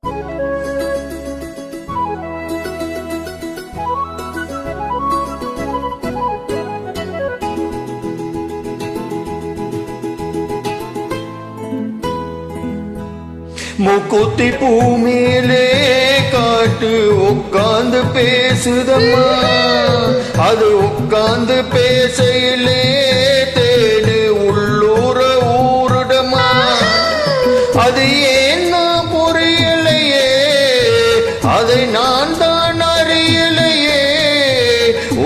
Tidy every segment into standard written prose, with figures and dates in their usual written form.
மூக்குத்தி பூ மேலே காட்டு உட்கார்ந்து பேசுதம்மா, அது உட்கார்ந்து பேசையிலே தேடு உள்ளூர ஊருடமா. அது ஏன் நான் புரியலையே, அதை நான் தான் அறியலையே.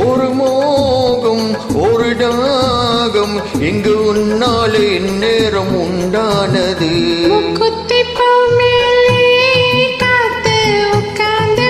ஒரு மோகம் ஒரு தாகம் இங்கு உன்னாலே இந்நேரம் உண்டானது. மூக்குத்தி பூ மேலே காத்து உட்கார்ந்து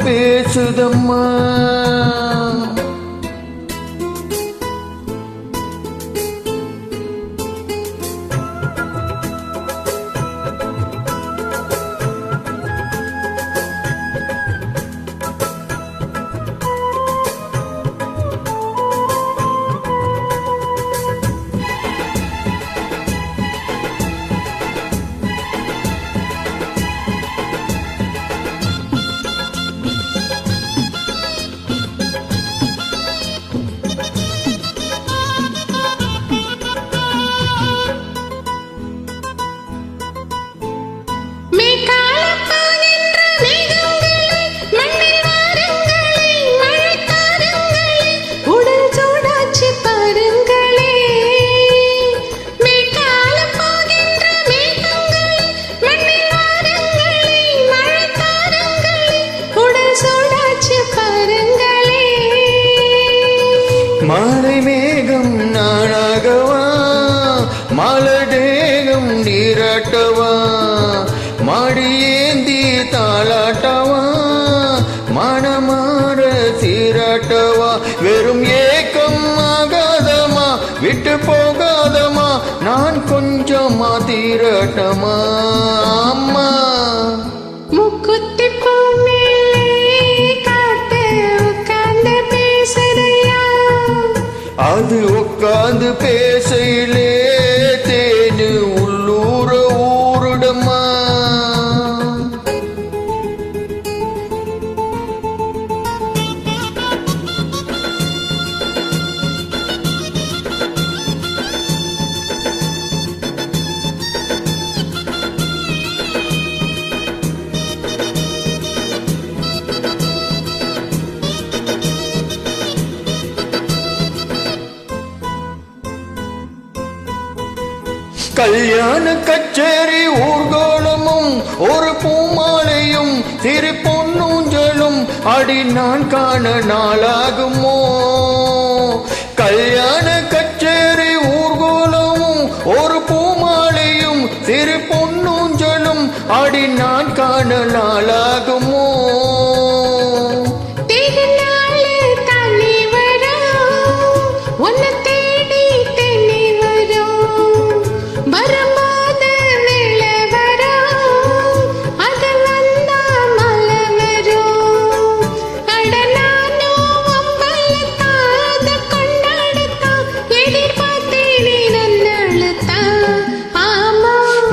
பேசுதம்மா. மாலை மேகம் நானாகவா, மலடேகம் நீராட்டவா, மாடியேந்தி தாளாட்டவா, மனமாற சீராட்டவா. வெறும் ஏக்கம் ஆகாதமா, விட்டு போகாதமா, நான் கொஞ்சமா தீராட்டமா. அம்மா மூக்குத்தி பூ அது உட்கார்ந்து பேசையிலே தேனு உள்ளூர ஊருடமா. கல்யாண கச்சேரி ஊர்கோலமும் ஒரு பூமாலையும் சிறு பொன்னூஞ்சலும் அடி நான் காண நாளாகுமோ. கல்யாண கச்சேரி ஊர்கோலமும் ஒரு பூமாலையும் சிறு பொன்னூஞ்சலும் அடி நான் காண நாளாகுமோ.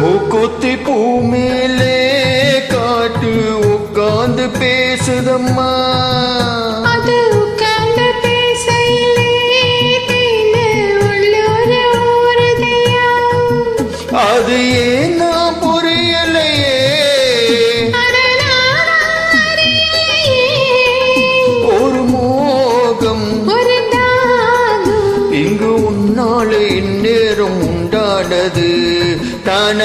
மூக்குத்தி பூ மேலே காட்டு உட்கார்ந்து பேசுதம்மா, அது உட்கார்ந்து பேசையிலே தேனு உள்ளூர ஊருதையா. அது ஏன் நான் புரியலையே, ஒரு மோகம் ஒரு தாகம் இங்கு உன்னாலே இந்நேரம் உண்டானது. தன